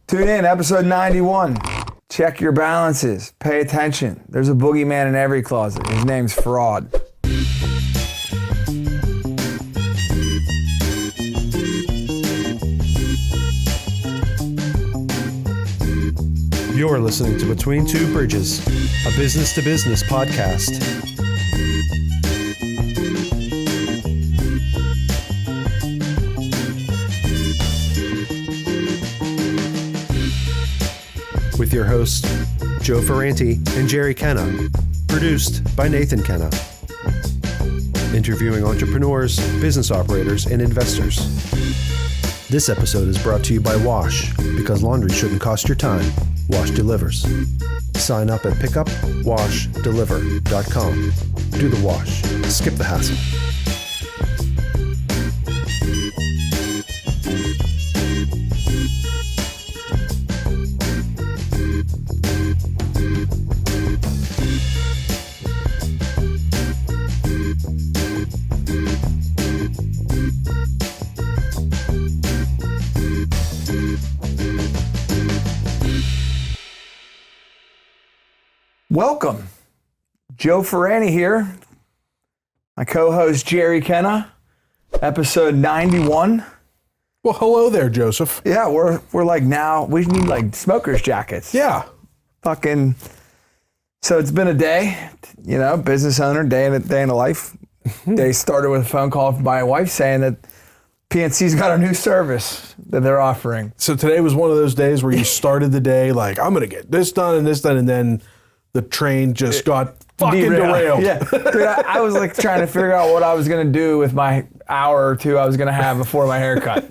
Tune in, episode 91. Check your balances. Pay attention. There's a boogeyman in every closet. His name's Fraud. You're listening to Between Two Bridges, a business-to-business podcast. With your hosts, Joe Ferranti and Jerry Kenna. Produced by Nathan Kenna. Interviewing entrepreneurs, business operators, and investors. This episode is brought to you by Wash, because laundry shouldn't cost your time. Wash delivers. Sign up at pickupwashdeliver.com. Do the wash. Skip the hassle. Welcome. Joe Ferranti here. My co-host Jerry Kenna. Episode 91. Well, hello there, Joseph. Yeah, we're like now, we need like smokers jackets. Yeah. Fucking, so it's been a day, you know, business owner, day in the life. They started with a phone call from my wife saying that PNC's got a new service that they're offering. So today was one of those days where you started the day like, I'm going to get this done, and then the train just got fucking derailed. Yeah. Dude, I was like trying to figure out what I was going to do with my hour or two I was going to have before my haircut.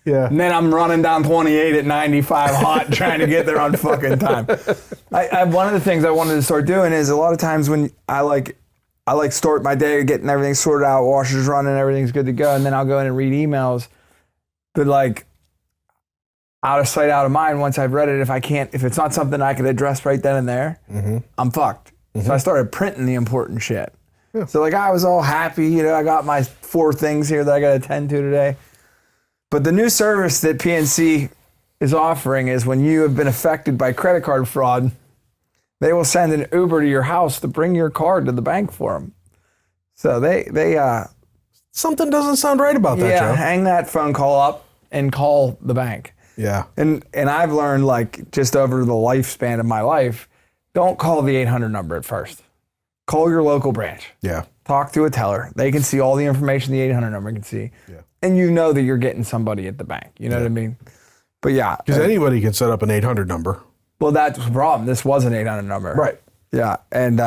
Yeah. And then I'm running down 28 at 95 hot trying to get there on fucking time. One of the things I wanted to start doing is a lot of times when I start my day getting everything sorted out, washers running, everything's good to go, and then I'll go in and read emails. But like, out of sight, out of mind, once I've read it, if it's not something I could address right then and there, I'm fucked. So I started printing the important shit. Yeah. So like I was all happy, you know, I got my 4 things here that I got to attend to today. But the new service that PNC is offering is when you have been affected by credit card fraud, they will send an Uber to your house to bring your card to the bank for them. So they something doesn't sound right about that, Joe. Hang that phone call up and call the bank. Yeah. And I've learned, like, just over the lifespan of my life, don't call the 800 number at first. Call your local branch. Yeah. Talk to a teller. They can see all the information the 800 number can see. Yeah. And you know that you're getting somebody at the bank. You know what I mean? But yeah. Because anybody can set up an 800 number. Well, that's the problem. This was an 800 number. Right. Yeah. And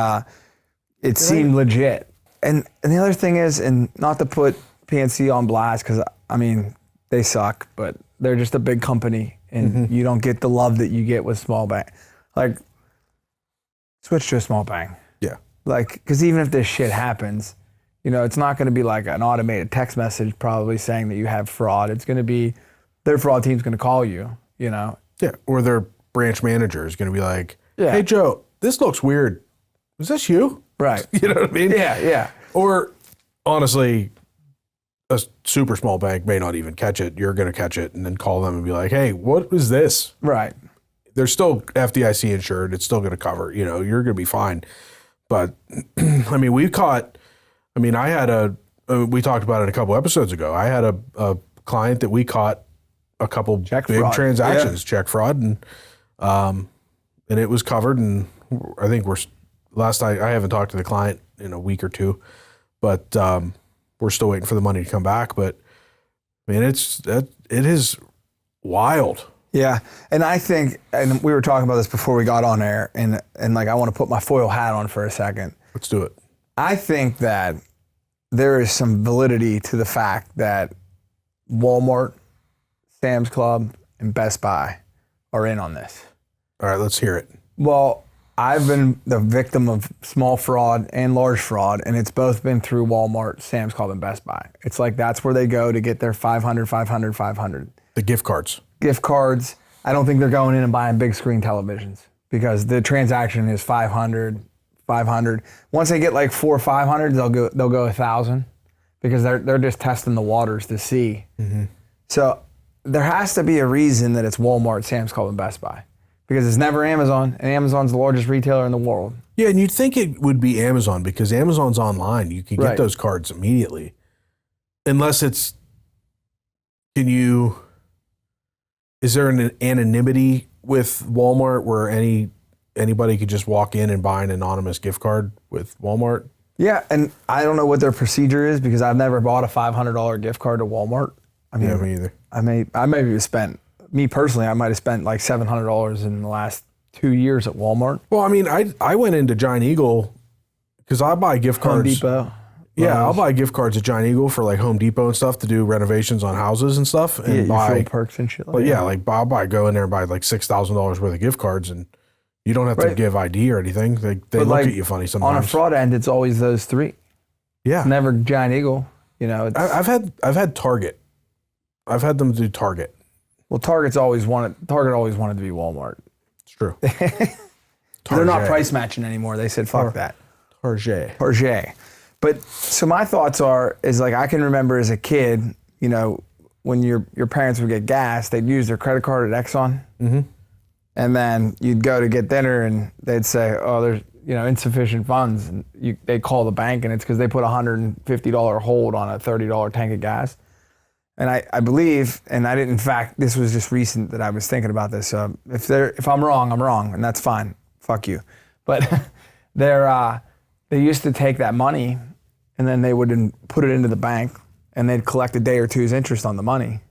it seemed legit. And the other thing is, and not to put PNC on blast, because, I mean, they suck, but they're just a big company, and you don't get the love that you get with small bank. Like, switch to a small bank. Yeah. Like, because even if this shit happens, you know, it's not going to be like an automated text message probably saying that you have fraud. It's going to be, their fraud team's going to call you, you know? Yeah, or their branch manager is going to be like, yeah. Hey, Joe, this looks weird. Is this you? Right. You know what I mean? Yeah, yeah. Or, honestly, a super small bank may not even catch it. You're going to catch it and then call them and be like, hey, what is this? Right. They're still FDIC insured. It's still going to cover, you know, you're going to be fine. But, I mean, we talked about it a couple episodes ago. I had a client that we caught a couple big transactions, check fraud, and it was covered. And I think I haven't talked to the client in a week or two, but we're still waiting for the money to come back. But I mean, it is wild. Yeah. And I think, and we were talking about this before we got on air, and like, I want to put my foil hat on for a second. Let's do it. I think that there is some validity to the fact that Walmart, Sam's Club, and Best Buy are in on this. All right, let's hear it. Well, I've been the victim of small fraud and large fraud, and it's both been through Walmart, Sam's Club, and Best Buy. It's like that's where they go to get their 500. The gift cards. Gift cards. I don't think they're going in and buying big screen televisions because the transaction is 500. Once they get like 400 or 500, they'll go 1,000 because they're just testing the waters to see. Mm-hmm. So there has to be a reason that it's Walmart, Sam's Club, and Best Buy. Because it's never Amazon, and Amazon's the largest retailer in the world. Yeah, and you'd think it would be Amazon because Amazon's online. You can get those cards immediately. Unless it's, is there an anonymity with Walmart where anybody could just walk in and buy an anonymous gift card with Walmart? Yeah, and I don't know what their procedure is because I've never bought a $500 gift card to Walmart. I mean, yeah, me either. I may have spent, me personally, I might have spent like $700 in the last 2 years at Walmart. Well, I mean, I went into Giant Eagle because I buy gift cards. Home Depot. Yeah, I'll buy gift cards at Giant Eagle for like Home Depot and stuff to do renovations on houses and stuff. And buy perks and shit like that. Yeah, like I'll go in there and buy like $6,000 worth of gift cards, and you don't have to give ID or anything. They look at you funny sometimes. On a fraud end, it's always those three. Yeah, it's never Giant Eagle. I've had Target. I've had them do Target. Well, Target always wanted to be Walmart. It's true. They're not price matching anymore. They said, fuck that. Target. But so my thoughts is like I can remember as a kid, when your parents would get gas, they'd use their credit card at Exxon. Mm-hmm. And then you'd go to get dinner and they'd say, oh, there's insufficient funds. And they'd call the bank and it's because they put $150 hold on a $30 tank of gas. And I believe, and I didn't, in fact, this was just recent that I was thinking about this. If I'm wrong, I'm wrong, and that's fine. Fuck you. But they used to take that money, and then they would put it into the bank, and they'd collect a day or two's interest on the money,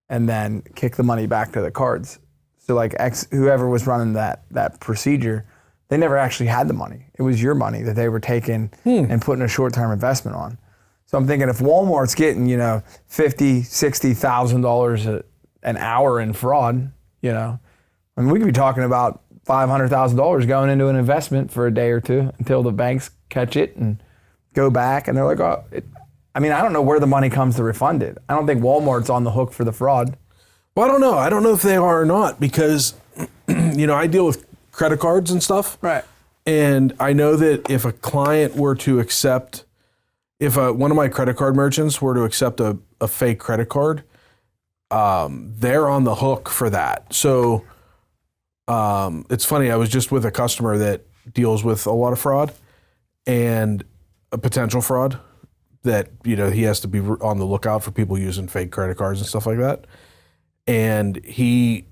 and then kick the money back to the cards. So like whoever was running that procedure, they never actually had the money. It was your money that they were taking and putting a short-term investment on. So I'm thinking if Walmart's getting, $50,000, $60,000 an hour in fraud, we could be talking about $500,000 going into an investment for a day or two until the banks catch it and go back. And they're like, I don't know where the money comes to refund it. I don't think Walmart's on the hook for the fraud. Well, I don't know. I don't know if they are or not because, I deal with credit cards and stuff. Right. And I know that if a client were to accept... If one of my credit card merchants were to accept a fake credit card, they're on the hook for that. So it's funny, I was just with a customer that deals with a lot of fraud and a potential fraud that, he has to be on the lookout for people using fake credit cards and stuff like that. And he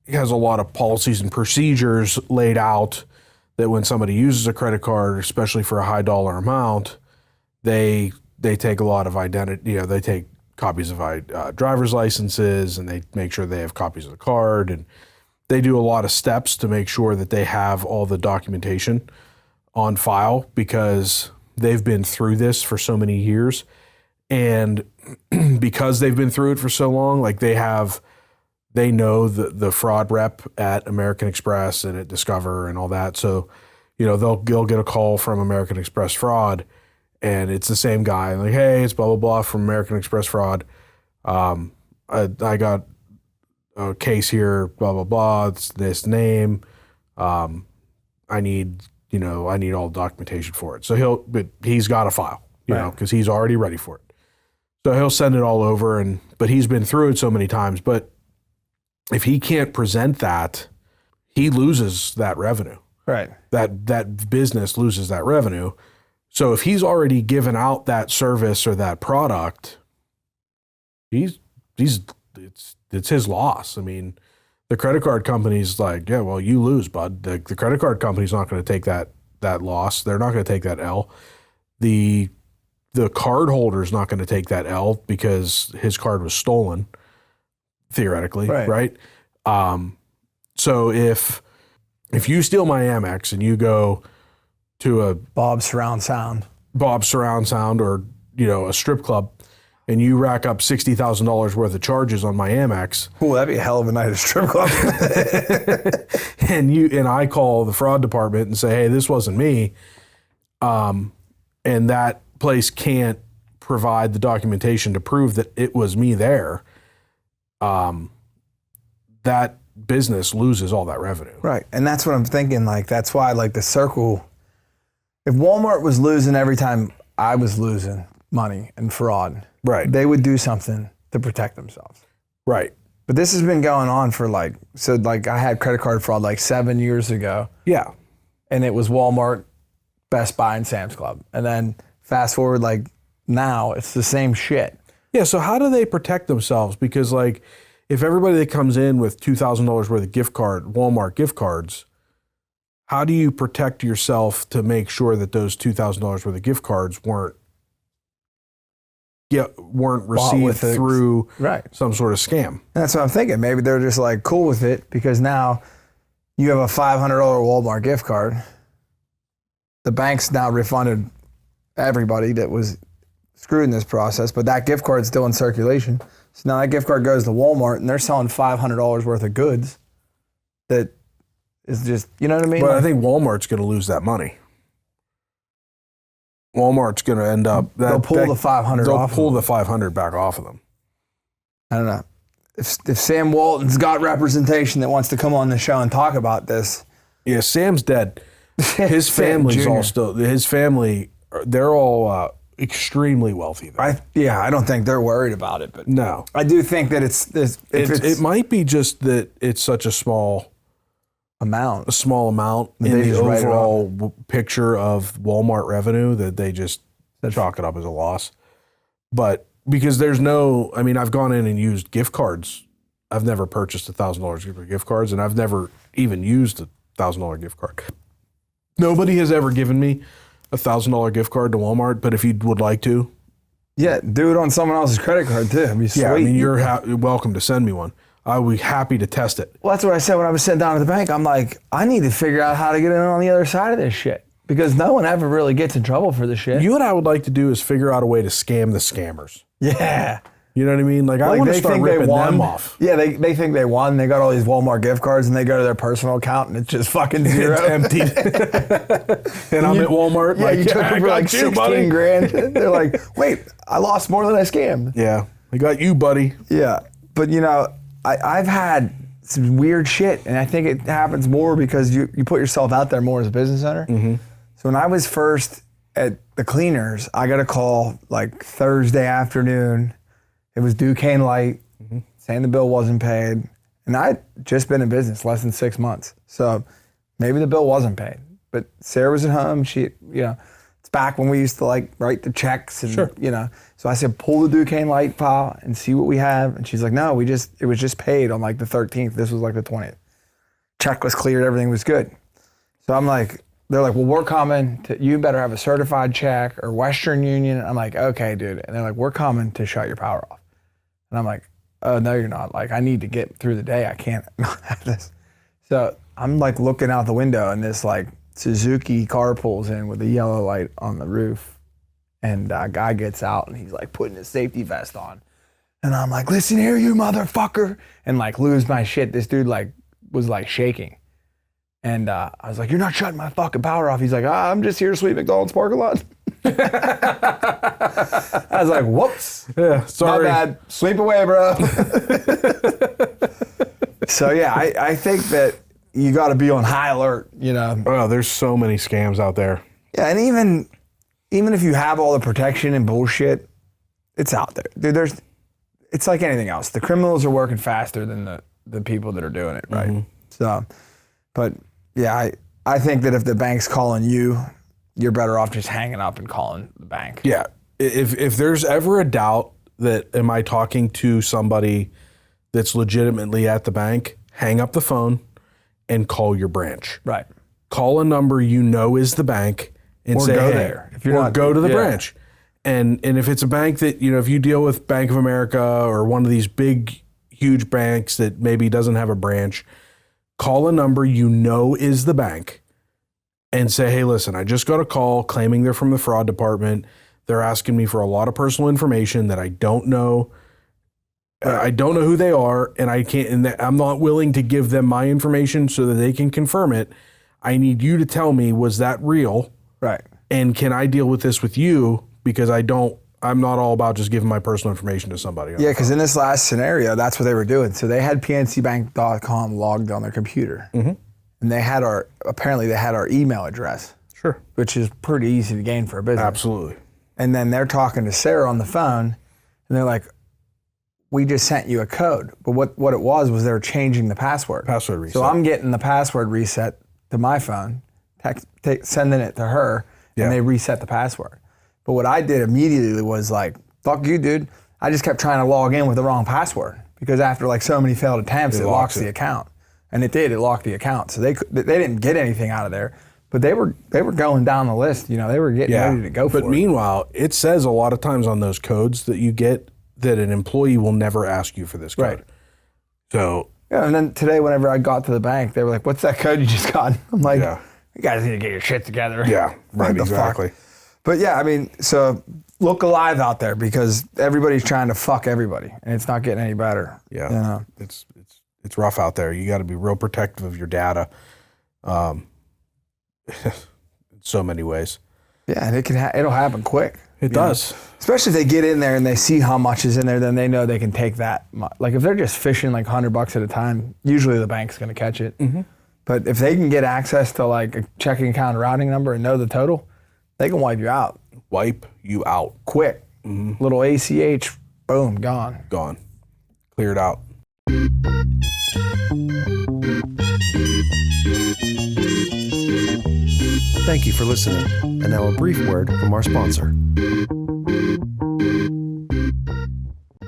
has a lot of policies and procedures laid out that when somebody uses a credit card, especially for a high dollar amount, they take a lot of identity, they take copies of driver's licenses and they make sure they have copies of the card, and they do a lot of steps to make sure that they have all the documentation on file because they've been through this for so many years. And because they've been through it for so long, like they know the fraud rep at American Express and at Discover and all that. So, they'll get a call from American Express fraud, and it's the same guy. Like, hey, it's blah, blah, blah from American Express fraud. I got a case here, blah, blah, blah. It's this name. I need all the documentation for it. So he's got a file, because he's already ready for it. So he'll send it all over, but he's been through it so many times. But if he can't present that, he loses that revenue. Right. That business loses that revenue. So if he's already given out that service or that product, it's his loss. I mean, the credit card company's like, yeah, well, you lose, bud. The credit card company's not going to take that loss. They're not going to take that L. The card holder's not going to take that L because his card was stolen, theoretically, right? So if you steal my Amex and you go to a Bob's Surround Sound or, a strip club, and you rack up $60,000 worth of charges on my Amex. Ooh, that'd be a hell of a night at a strip club. and I call the fraud department and say, hey, this wasn't me. And that place can't provide the documentation to prove that it was me there. That business loses all that revenue. Right. And that's what I'm thinking. Like, that's why, like, the circle, if Walmart was losing every time I was losing money and fraud, right, they would do something to protect themselves. Right. But this has been going on for I had credit card fraud like 7 years ago. Yeah. And it was Walmart, Best Buy, and Sam's Club. And then fast forward now, it's the same shit. Yeah, so how do they protect themselves? Because if everybody that comes in with $2,000 worth of Walmart gift cards, how do you protect yourself to make sure that those $2,000 worth of gift cards weren't received through some sort of scam? And that's what I'm thinking. Maybe they're just cool with it because now you have a $500 Walmart gift card. The bank's now refunded everybody that was screwed in this process, but that gift card's still in circulation. So now that gift card goes to Walmart and they're selling $500 worth of goods that is just, you know what I mean? But I think Walmart's going to lose that money. Walmart's going to end up... They'll pull the 500 off. They'll pull the 500 back off of them. I don't know. If Sam Walton's got representation that wants to come on the show and talk about this. Yeah, Sam's dead. His family's all still... His family, they're all extremely wealthy. I don't think they're worried about it. But no. I do think that it might be just that it's such a small amount in the overall picture of Walmart revenue that they just chalk it up as a loss. But because I've gone in and used gift cards. I've never purchased $1,000 worth of gift cards, and I've never even used a $1,000 gift card. Nobody has ever given me a $1,000 gift card to Walmart, but if you would like to. Yeah, do it on someone else's credit card too. It'd be sweet. Yeah, you're welcome to send me one. I would be happy to test it. Well, that's what I said when I was sitting down at the bank. I'm like, I need to figure out how to get in on the other side of this shit because no one ever really gets in trouble for this shit. You what I would like to do is figure out a way to scam the scammers. Yeah. You know what I mean? I want to start ripping them off. Yeah, they think they won. They got all these Walmart gift cards and they go to their personal account and it's just fucking zero. It's empty. And I'm at Walmart. Yeah, you took it for 16 grand. They're like, wait, I lost more than I scammed. Yeah, I got you, buddy. Yeah, but I've had some weird shit, and I think it happens more because you put yourself out there more as a business owner. Mm-hmm. So when I was first at the cleaners, I got a call Thursday afternoon. It was Duquesne Light, saying the bill wasn't paid. And I'd just been in business less than 6 months. So maybe the bill wasn't paid. But Sarah was at home. She, it's back when we used to write the checks and, So I said, pull the Duquesne Light file and see what we have. And she's like, no, it was just paid on the 13th. This was the 20th. Check was cleared. Everything was good. So I'm like, they're like, well, we're coming you better have a certified check or Western Union. I'm like, okay, dude. And they're like, we're coming to shut your power off. And I'm like, oh, no, you're not. I need to get through the day. I can't not have this. So I'm looking out the window and this Suzuki car pulls in with a yellow light on the roof. And a guy gets out and he's putting his safety vest on. And I'm like, listen here, you motherfucker. And lose my shit. This dude was shaking. And I was like, you're not shutting my fucking power off. He's like, I'm just here to sweep McDonald's parking lot. I was like, whoops. Yeah, sorry. My bad. Sweep away, bro. So yeah, I think that you got to be on high alert, Oh, there's so many scams out there. Yeah, and even if you have all the protection and bullshit, it's out there. Dude, it's like anything else. The criminals are working faster than the people that are doing it, right? Mm-hmm. So, but yeah, I think that if the bank's calling you, you're better off just hanging up and calling the bank. Yeah. If there's ever a doubt that am I talking to somebody that's legitimately at the bank, hang up the phone and call your branch. Right. Call a number is the bank and say, go hey, there. If you're go to the branch. And if it's a bank that, if you deal with Bank of America or one of these big, huge banks that maybe doesn't have a branch, call a number is the bank and say, hey, listen, I just got a call claiming they're from the fraud department. They're asking me for a lot of personal information that I don't know. I don't know who they are, and I can't. And I'm not willing to give them my information so that they can confirm it. I need you to tell me, was that real? Right. And can I deal with this with you? Because I'm not all about just giving my personal information to somebody. Yeah, because in this last scenario, that's what they were doing. So they had pncbank.com logged on their computer, and they had our email address. Sure. Which is pretty easy to gain for a business. Absolutely. And then they're talking to Sarah on the phone, and they're like, we just sent you a code. But what it was they were changing the password. Password reset. So I'm getting the password reset to my phone, sending it to her, and they reset the password. But what I did immediately was like, fuck you, dude. I just kept trying to log in with the wrong password because after like so many failed attempts, it locks the account. And it did, it locked the account. So they didn't get anything out of there, but they were going down the list. You know, they were getting ready to go for it. But meanwhile, it says a lot of times on those codes that you get that an employee will never ask you for this code. Right. So. Yeah, and then today, whenever I got to the bank, they were like, what's that code you just got? I'm like, you guys need to get your shit together. Yeah, right, exactly. But yeah, I mean, so look alive out there because everybody's trying to fuck everybody and it's not getting any better. Yeah, you know? It's rough out there. You got to be real protective of your data in so many ways. Yeah, and it'll happen quick. It does. Especially if they get in there and they see how much is in there, then they know they can take that. Like if they're just fishing like $100 at a time, usually the bank's going to catch it. Mm-hmm. But if they can get access to like a checking account routing number and know the total, they can wipe you out. Wipe you out. Quick. Mm-hmm. Little ACH, boom, gone. Gone. Cleared out. Thank you for listening. And now a brief word from our sponsor.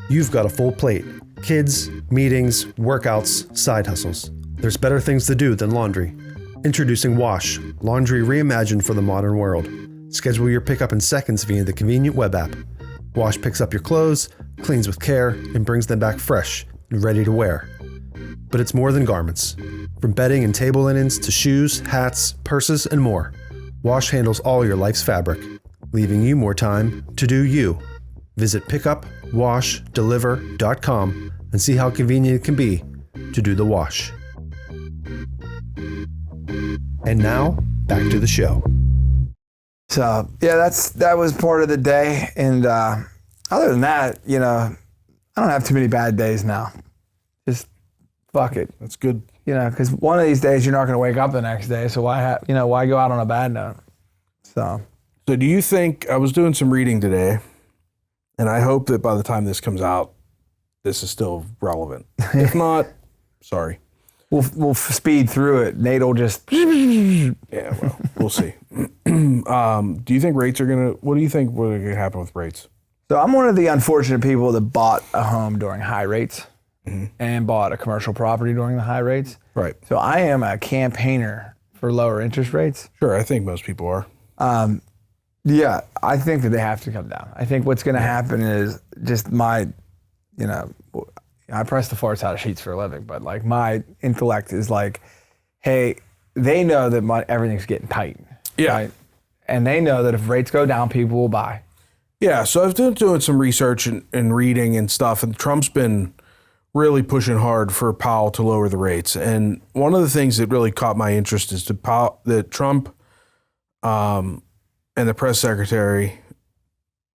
You've got a full plate. Kids, meetings, workouts, side hustles. There's better things to do than laundry. Introducing Wash, laundry reimagined for the modern world. Schedule your pickup in seconds via the convenient web app. Wash picks up your clothes, cleans with care, and brings them back fresh and ready to wear. But it's more than garments. From bedding and table linens to shoes, hats, purses, and more. Wash handles all your life's fabric, leaving you more time to do you. Visit pickupwashdeliver.com and see how convenient it can be to do the wash. And now, back to the show. So, yeah, that was part of the day. And other than that, you know, I don't have too many bad days now. Just fuck it. That's good. You know, because one of these days you're not going to wake up the next day. So why go out on a bad note? So do you think, I was doing some reading today, and I hope that by the time this comes out, this is still relevant. If not, sorry. We'll speed through it. Nate will just... Yeah, well, we'll see. Do you think rates are going to... What do you think will happen with rates? So I'm one of the unfortunate people that bought a home during high rates and bought a commercial property during the high rates. Right. So I am a campaigner for lower interest rates. Sure, I think most people are. Yeah, I think that they have to come down. I think what's going to happen is just my, you know, I press the farts out of sheets for a living, but like my intellect is like, hey, they know that everything's getting tight. Yeah. Right? And they know that if rates go down, people will buy. Yeah, so I've been doing some research and reading and stuff, and Trump's been really pushing hard for Powell to lower the rates. And one of the things that really caught my interest is that Trump and the press secretary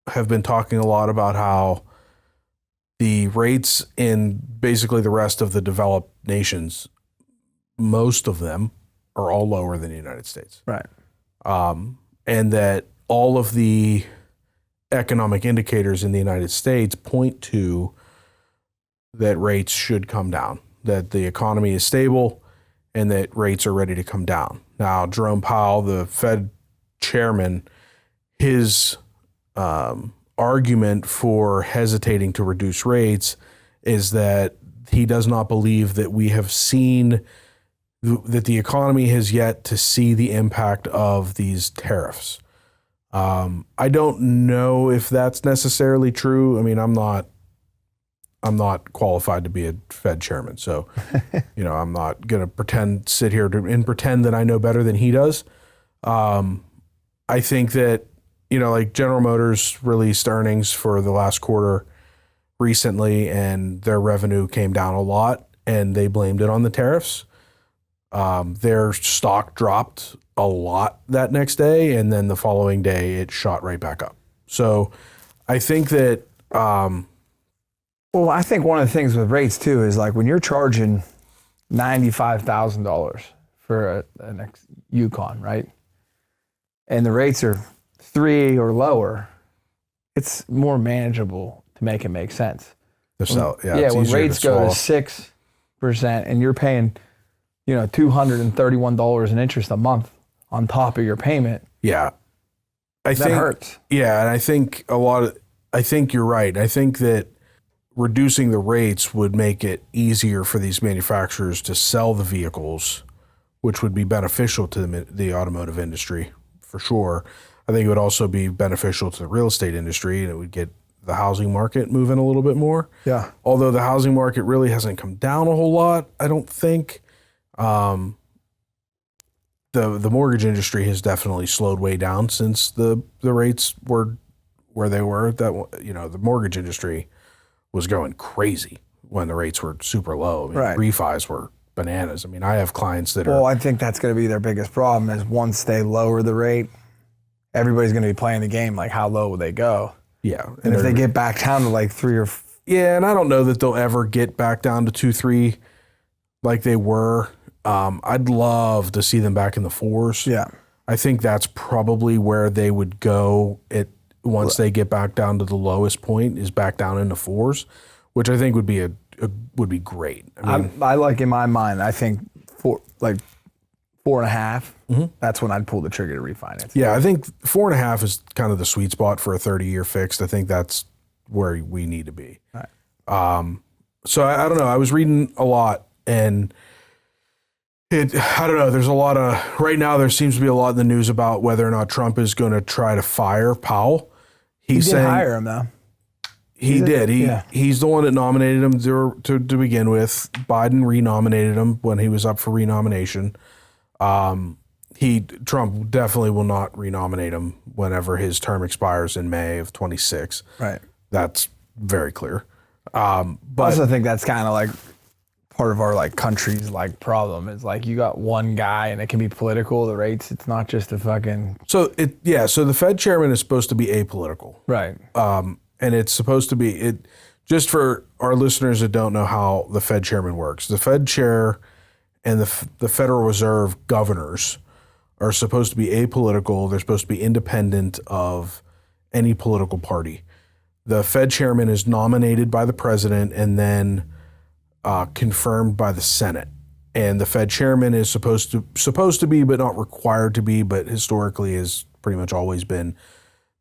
have been talking a lot about how the rates in basically the rest of the developed nations, most of them are all lower than the United States. Right. And that all of the economic indicators in the United States point to that rates should come down, that the economy is stable and that rates are ready to come down. Now, Jerome Powell, the Fed chairman, his argument for hesitating to reduce rates is that he does not believe that we have seen that the economy has yet to see the impact of these tariffs. I don't know if that's necessarily true. I mean, I'm not qualified to be a Fed chairman, so you know, I'm not gonna sit here and pretend that I know better than he does. I think that, you know, like General Motors released earnings for the last quarter recently, and their revenue came down a lot, and they blamed it on the tariffs. Their stock dropped a lot that next day, and then the following day it shot right back up. So I think that... Well, I think one of the things with rates too is like when you're charging $95,000 for an Yukon, right? And the rates are 3 or lower, it's more manageable to make it make sense. When rates go to 6% and you're paying, $231 in interest a month on top of your payment. Yeah. That hurts. Yeah, and I think I think you're right. I think that reducing the rates would make it easier for these manufacturers to sell the vehicles, which would be beneficial to the automotive industry for sure. I think it would also be beneficial to the real estate industry, and it would get the housing market moving a little bit more. Yeah. Although the housing market really hasn't come down a whole lot, I don't think. The mortgage industry has definitely slowed way down since the rates were where they were. The mortgage industry was going crazy when the rates were super low. Refis were bananas. I have clients that are... Well, I think that's going to be their biggest problem is once they lower the rate, everybody's going to be playing the game like how low will they go? Yeah. And if they get back down to like 3 or... Yeah, and I don't know that they'll ever get back down to 2, 3 like they were. I'd love to see them back in the 4s. Yeah. I think that's probably where they would go once they get back down to the lowest point is back down into 4s, which I think would be would be great. I like in my mind, I think 4.5. Mm-hmm. That's when I'd pull the trigger to refinance. Yeah, I think 4.5 is kind of the sweet spot for a 30-year fixed. I think that's where we need to be. Right. So I don't know. I was reading a lot, and I don't know. There's a lot of right now. There seems to be a lot in the news about whether or not Trump is going to try to fire Powell. He did hire him though. He did. He's the one that nominated him to begin with. Biden renominated him when he was up for renomination. Trump definitely will not renominate him whenever his term expires in May of 26. Right. That's very clear. But I also think that's kind of like part of our like country's like problem is like you got one guy and it can be political. The rates, it's not just a fucking. So the Fed chairman is supposed to be apolitical. Right. And it's supposed to be just for our listeners that don't know how the Fed chairman works. The Fed chair and the Federal Reserve governors are supposed to be apolitical. They're supposed to be independent of any political party. The Fed chairman is nominated by the president and then confirmed by the Senate. And the Fed chairman is supposed to be, but not required to be, but historically has pretty much always been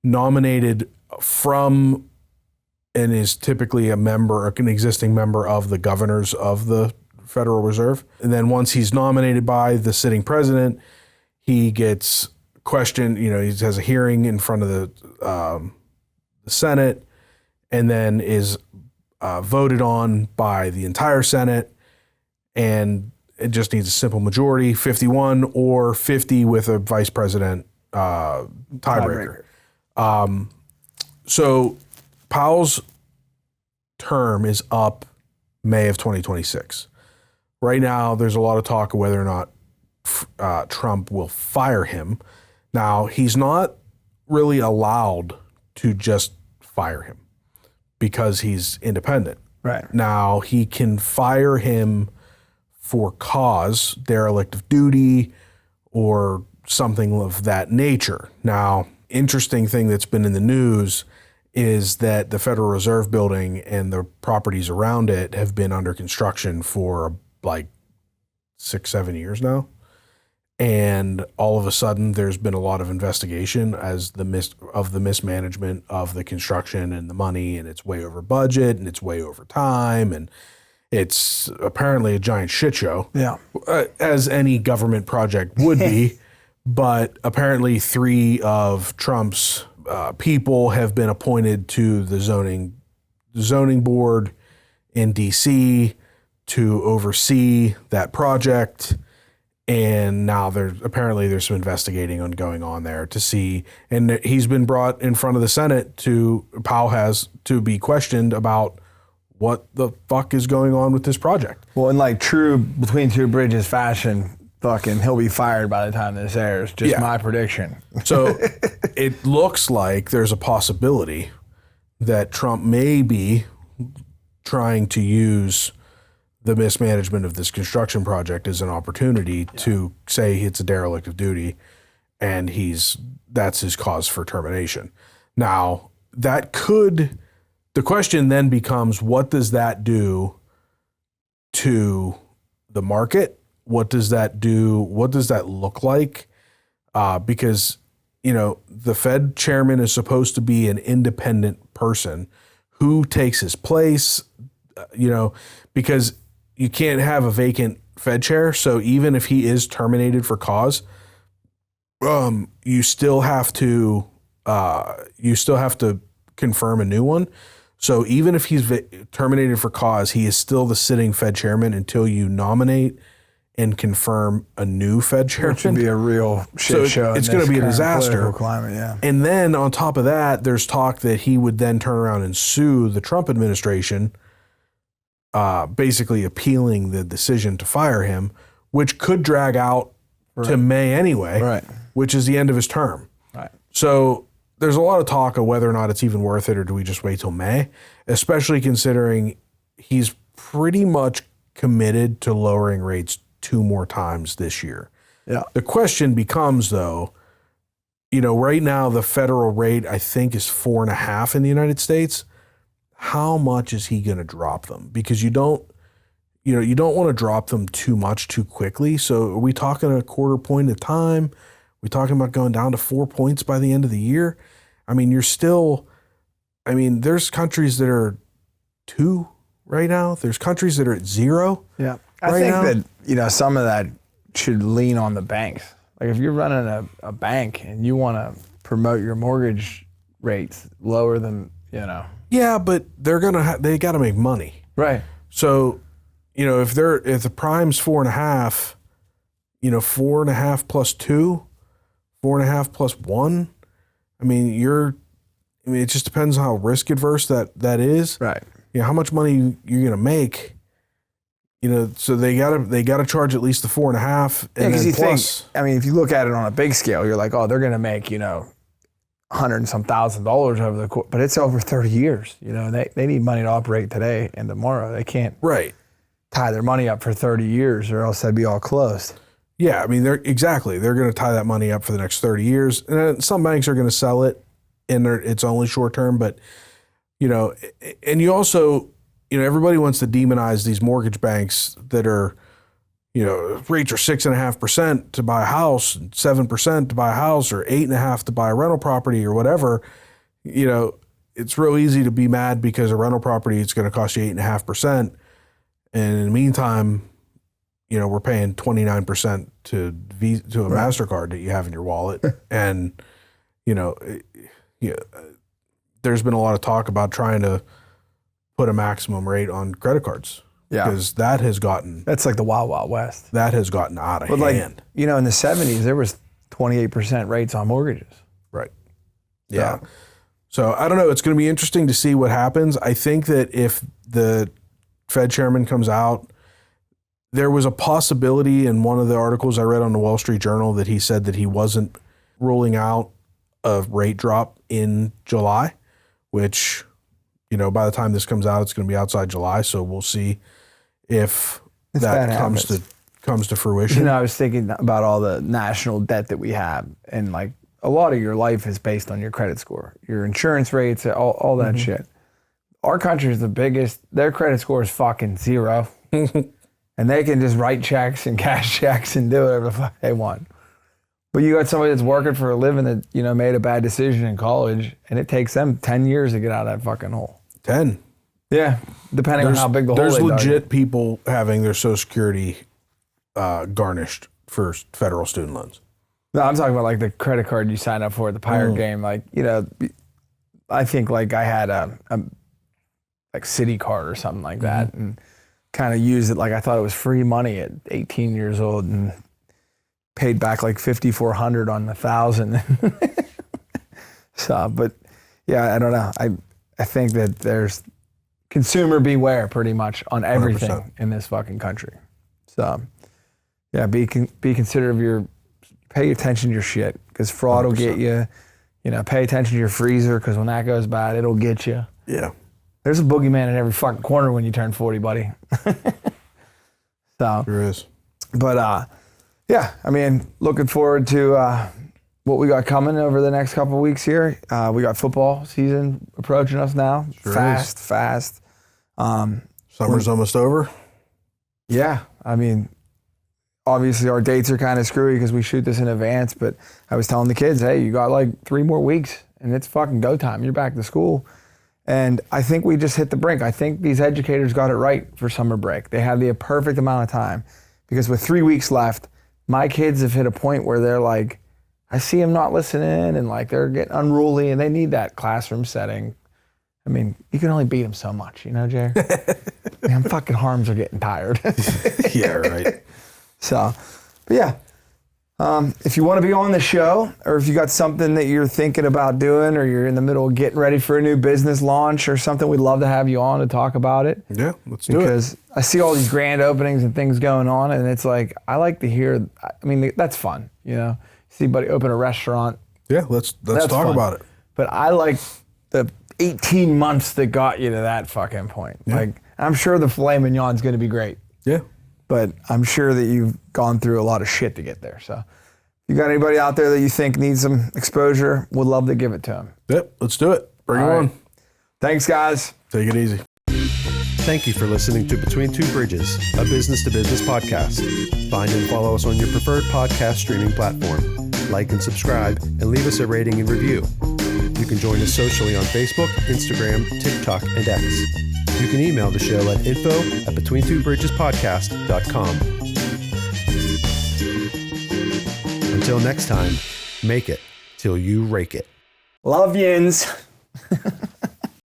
nominated from and is typically an existing member of the governors of the Federal Reserve. And then once he's nominated by the sitting president, he gets questioned, he has a hearing in front of the Senate and then is voted on by the entire Senate. And it just needs a simple majority, 51 or 50 with a vice president tiebreaker. So Powell's term is up May of 2026. Right now, there's a lot of talk of whether or not Trump will fire him. Now, he's not really allowed to just fire him because he's independent. Right. Now, he can fire him for cause, derelict of duty, or something of that nature. Now, interesting thing that's been in the news is that the Federal Reserve building and the properties around it have been under construction for like 6-7 years now. And all of a sudden there's been a lot of investigation as the mismanagement of the construction and the money, and it's way over budget and it's way over time. And it's apparently a giant shit show. Yeah. As any government project would be. But apparently 3 of Trump's people have been appointed to the zoning board in D.C. to oversee that project. And now there's some investigating going on there to see. And he's been brought in front of the Senate Powell has to be questioned about what the fuck is going on with this project. Well, in like true Between Two Bridges fashion, fucking he'll be fired by the time this airs. Just my prediction. So it looks like there's a possibility that Trump may be trying to use the mismanagement of this construction project as an opportunity to say it's a derelict of duty, and that's his cause for termination. Now, there's The question then becomes, what does that do to the market? What does that do? What does that look like? Because, the Fed chairman is supposed to be an independent person. Who takes his place? Because you can't have a vacant Fed chair. So even if he is terminated for cause, you still have to confirm a new one. So even if he's terminated for cause, he is still the sitting Fed chairman until you nominate and confirm a new Fed chairman. It should be a real shit show. It's going to be a disaster. Climate, yeah. And then on top of that, there's talk that he would then turn around and sue the Trump administration, basically appealing the decision to fire him, which could drag out to May anyway, right, which is the end of his term. Right. So there's a lot of talk of whether or not it's even worth it, or do we just wait till May, especially considering he's pretty much committed to lowering rates 2 more times this year. Yeah. The question becomes, though, right now the federal rate, I think, is 4.5 in the United States. How much is he going to drop them? Because you don't want to drop them too much too quickly. So are we talking a quarter point at a time? Are we talking about going down to 4 points by the end of the year? I mean, there's countries that are 2 right now. There's countries that are at 0. Yeah. I think that, some of that should lean on the banks. Like if you're running a bank and you want to promote your mortgage rates lower than, Yeah, but they got to make money. Right. So, if the prime's 4.5, 4.5 plus 2, 4.5 plus 1, it just depends on how risk adverse that is. Right. How much money you're going to make. So they gotta charge at least the 4.5, and then plus. If you look at it on a big scale, you're like, oh, they're gonna make $100 and some $1,000 over the course, but it's over 30 years. They need money to operate today and tomorrow. They can't tie their money up for 30 years, or else they'd be all closed. Yeah, they're gonna tie that money up for the next 30 years, and then some banks are gonna sell it, and it's only short term. But and you also. Everybody wants to demonize these mortgage banks that are, rates are 6.5% to buy a house, 7% to buy a house, or 8.5% to buy a rental property, or whatever. It's real easy to be mad because a rental property is going to cost you 8.5%, and in the meantime, we're paying 29% to a MasterCard that you have in your wallet, and there's been a lot of talk about trying to put a maximum rate on credit cards. Yeah. Because that's like the Wild Wild West. That has gotten out of hand. In the 70s, there was 28% rates on mortgages. Right. Yeah. So I don't know. It's going to be interesting to see what happens. I think that if the Fed chairman comes out, there was a possibility in one of the articles I read on the Wall Street Journal that he said that he wasn't ruling out a rate drop in July, which... by the time this comes out, it's going to be outside July, so we'll see if that comes to fruition. I was thinking about all the national debt that we have, and like a lot of your life is based on your credit score, your insurance rates, all that shit. Our country is the biggest. Their credit score is fucking 0, and they can just write checks and cash checks and do whatever the fuck they want. But you got somebody that's working for a living that made a bad decision in college, and it takes them 10 years to get out of that fucking hole. 10. Yeah, depending on how big the hole is. There's legit people having their Social Security garnished for federal student loans. No, I'm talking about like the credit card you sign up for at the Pirate game. Like, I think like I had a like City card or something like that, and kind of used it like I thought it was free money at 18 years old, and paid back like $5,400 on the 1,000. So, but yeah, I don't know. I think that there's consumer beware pretty much on everything 100%. In this fucking country. So, yeah, be considerate of pay attention to your shit, because fraud 100%. Will get you. Pay attention to your freezer, because when that goes bad, it'll get you. Yeah. There's a boogeyman in every fucking corner when you turn 40, buddy. So. There is. But, yeah, looking forward to what we got coming over the next couple of weeks here. We got football season approaching us now. Sure fast. Summer's almost over. Yeah, I mean, obviously our dates are kind of screwy because we shoot this in advance, but I was telling the kids, hey, you got like 3 more weeks and it's fucking go time. You're back to school. And I think we just hit the brink. I think these educators got it right for summer break. They had the perfect amount of time because with 3 weeks left, my kids have hit a point where they're like, I see them not listening and like they're getting unruly and they need that classroom setting. I mean, you can only beat them so much, you know, Jay? Man, fucking arms are getting tired. Yeah, right. So, but yeah, if you want to be on the show or if you got something that you're thinking about doing or you're in the middle of getting ready for a new business launch or something, we'd love to have you on to talk about it. Yeah, let's do it. Because I see all these grand openings and things going on and it's like, I like to hear, I mean, that's fun, you know? See somebody open a restaurant. Yeah, let's talk fun. about it. But I like the 18 months that got you to that fucking point. Yeah. Like, I'm sure the filet mignon's going to be great. Yeah. But I'm sure that you've gone through a lot of shit to get there. So if you got anybody out there that you think needs some exposure, would love to give it to them. Yep, let's do it. Bring it on. Thanks, guys. Take it easy. Thank you for listening to Between Two Bridges, a business-to-business podcast. Find and follow us on your preferred podcast streaming platform. Like and subscribe, and leave us a rating and review. You can join us socially on Facebook, Instagram, TikTok, and X. You can email the show at info@betweentwobridgespodcast.com. Until next time, make it till you rake it. Love yins.